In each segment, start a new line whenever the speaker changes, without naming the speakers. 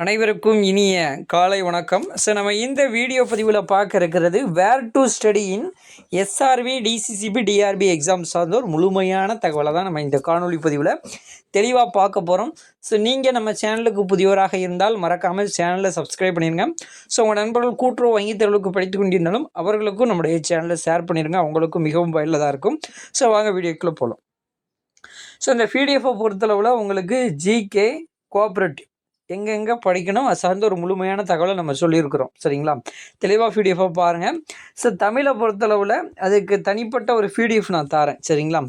அனைவருக்கும் இனிய காலை வணக்கம். நம்ம இந்த வீடியோ பதிவில் பார்க்க இருக்கிறது where to study in SRB DCCB DRB exam சார்ந்த ஒரு முழுமையான தகவலை தான் நம்ம இந்த காணொலி பதிவில் தெளிவாக பார்க்க போகிறோம். நீங்கள் நம்ம சேனலுக்கு புதியவராக இருந்தால் மறக்காமல் சேனலை சப்ஸ்கிரைப் பண்ணிடுங்க. உங்கள் நண்பர்கள் கூட்டுறவு வங்கி தேர்வுக்கு படித்து கொண்டிருந்தாலும் அவர்களுக்கும் நம்முடைய சேனலை ஷேர் பண்ணிடுங்க. அவங்களுக்கும் மிகவும் பயனுள்ளதாக இருக்கும். வாங்க வீடியோக்குள்ளே போகலாம். இந்த பிடிஎஃப்பை பொறுத்தளவில் உங்களுக்கு ஜிகே கோஆப்ரேட்டிவ் எங்கெங்கே படிக்கணும் அது சார்ந்த ஒரு முழுமையான தகவலை நம்ம சொல்லியிருக்கிறோம். சரிங்களா, தெளிவாக பிடிஎஃப்பை பாருங்கள். தமிழை பொறுத்தளவில் அதுக்கு தனிப்பட்ட ஒரு பிடிஎஃப் நான் தரேன். சரிங்களா,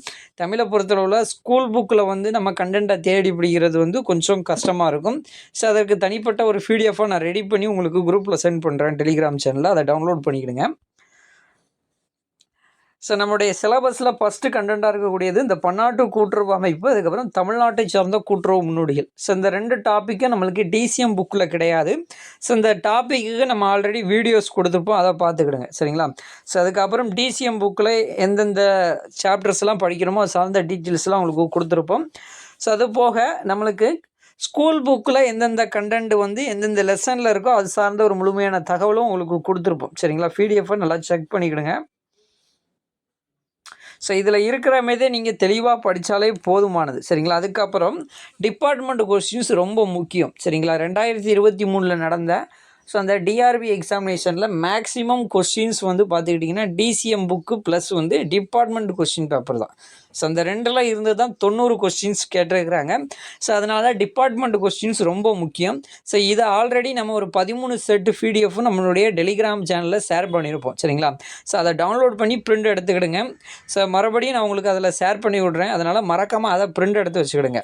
தமிழை பொறுத்தளவில் ஸ்கூல் புக்கில் நம்ம கண்டென்ட்டை தேடி பிடிக்கிறது கொஞ்சம் கஷ்டமாக இருக்கும். அதற்கு தனிப்பட்ட ஒரு பிடிஎஃபாக நான் ரெடி பண்ணி உங்களுக்கு குரூப்பில் சென்ட் பண்ணுறேன் டெலிகிராம் சேனலில். அதை டவுன்லோட் பண்ணிக்கிடுங்க. நம்முடைய சிலபஸில் ஃபஸ்ட்டு கண்டென்ட்டாக இருக்கக்கூடியது இந்த பன்னாட்டு கூட்டுறவு அமைப்பு, அதுக்கப்புறம் தமிழ்நாட்டை சார்ந்த கூட்டுறவு முன்னோடிகள். இந்த ரெண்டு டாப்பிக்கும் நம்மளுக்கு டிசிஎம் புக்கில் கிடையாது. இந்த டாப்பிக்கு நம்ம ஆல்ரெடி வீடியோஸ் கொடுத்துருப்போம், அதை பார்த்துக்கிடுங்க. சரிங்களா, அதுக்கப்புறம் டிசிஎம் புக்கில் எந்தெந்த சாப்டர்ஸ்லாம் படிக்கணுமோ அது சார்ந்த டீட்டெயில்ஸ்லாம் உங்களுக்கு கொடுத்துருப்போம். அது போக நம்மளுக்கு ஸ்கூல் புக்கில் எந்தெந்த கண்டென்ட் எந்தெந்த லெசனில் இருக்கோ அது சார்ந்த ஒரு முழுமையான தகவலும் உங்களுக்கு கொடுத்துருப்போம். சரிங்களா, பிடிஎஃப்பை நல்லா செக் பண்ணிக்கிடுங்க. இதில் இருக்கிற மாரி நீங்கள் தெளிவாக படித்தாலே போதுமானது. சரிங்களா, அதுக்கப்புறம் டிபார்ட்மெண்ட் கொஸ்டின்ஸ் ரொம்ப முக்கியம். சரிங்களா, 2023 நடந்த அந்த டிஆர்பி எக்ஸாமினேஷனில் மேக்ஸிமம் கொஸ்டின்ஸ் பார்த்துக்கிட்டிங்கன்னா DCM book plus department question paper தான். அந்த ரெண்டில் இருந்து தான் 90 கொஸ்டின்ஸ் கேட்டிருக்கிறாங்க. அதனால் டிபார்ட்மெண்ட் கொஸ்டின்ஸ் ரொம்ப முக்கியம். இதை ஆல்ரெடி நம்ம ஒரு 13 செட்டு பிடிஎஃப் நம்மளுடைய டெலிகிராம் சேனலில் ஷேர் பண்ணியிருப்போம். சரிங்களா, அதை டவுன்லோட் பண்ணி பிரிண்ட் எடுத்துக்கிடுங்க. மறுபடியும் நான் உங்களுக்கு அதில் ஷேர் பண்ணி விட்றேன். அதனால் மறக்காமல் அதை பிரிண்ட் எடுத்து வச்சுக்கிடுங்க.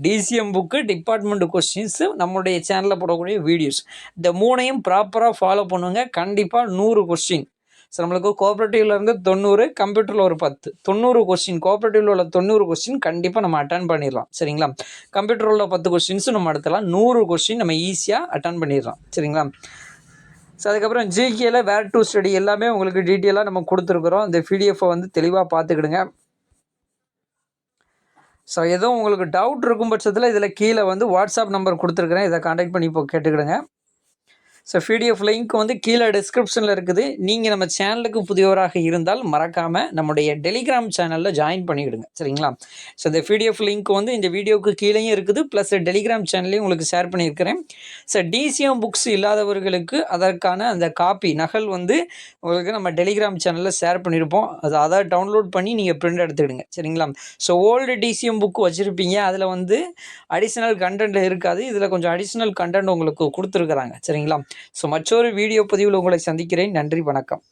டிசிஎம் புக்கு, டிபார்ட்மெண்ட் கொஸ்டின்ஸு, நம்மளுடைய சேனலில் போடக்கூடிய வீடியோஸ், இந்த மூணையும் ப்ராப்பராக ஃபாலோ பண்ணுங்க. கண்டிப்பாக 100 கொஸ்டின். நம்மளுக்கு கோஆப்ரேட்டிவ்லேருந்து 90, கம்ப்யூட்டரில் ஒரு 10, 90 கொஸ்டின். கோஆப்ரேட்டிவில் உள்ள 90 கொஸ்டின் கண்டிப்பாக நம்ம அட்டன் பண்ணிடலாம். சரிங்களா, கம்ப்யூட்டரில் உள்ள 10 கொஸ்டின்ஸும் நம்ம அடுத்தலாம். 100 கொஸ்டின் நம்ம ஈஸியாக அட்டன் பண்ணிடலாம். சரிங்களா, அதுக்கப்புறம் ஜிகேல வேர் டு ஸ்டடி எல்லாமே உங்களுக்கு டீட்டெயிலாக நம்ம கொடுத்துருக்குறோம். இந்த பிடிஎஃப்பை தெளிவாக பார்த்துக்கிடுங்க. எதுவும் உங்களுக்கு டவுட் இருக்கும் பட்சத்தில் இதில் கீழே வாட்ஸ்அப் நம்பர் கொடுத்துருக்குறேன். இதை கான்டாக்ட் பண்ணி இப்போ கேட்டுக்கிடுங்க. பிடிஎஃப் லிங்க் கீழே டிஸ்கிரிப்ஷனில் இருக்குது. நீங்கள் நம்ம சேனலுக்கு புதியவராக இருந்தால் மறக்காமல் நம்முடைய டெலிகிராம் சேனலில் ஜாயின் பண்ணிவிடுங்க. சரிங்களா, இந்த பிடிஎஃப் லிங்க் இந்த வீடியோவுக்கு கீழேயும் இருக்குது, ப்ளஸ் டெலிகிராம் சேனல்லையும் உங்களுக்கு ஷேர் பண்ணியிருக்கிறேன். டிசிஎம் புக்ஸ் இல்லாதவர்களுக்கு அதற்கான அந்த காப்பி நகல் உங்களுக்கு நம்ம டெலிகிராம் சேனலில் ஷேர் பண்ணியிருப்போம். அதை டவுன்லோட் பண்ணி நீங்கள் பிரிண்ட் எடுத்துக்கிடுங்க. சரிங்களா, ஓல்டு டிசிஎம் புக் வச்சுருப்பீங்க, அதில் அடிஷ்னல் கண்டென்ட் இருக்காது. இதில் கொஞ்சம் அடிஷ்னல் கண்டென்ட் உங்களுக்கு கொடுத்துருக்குறாங்க. சரிங்களா, மற்றொரு வீடியோ பதிவில் உங்களை சந்திக்கிறேன். நன்றி, வணக்கம்.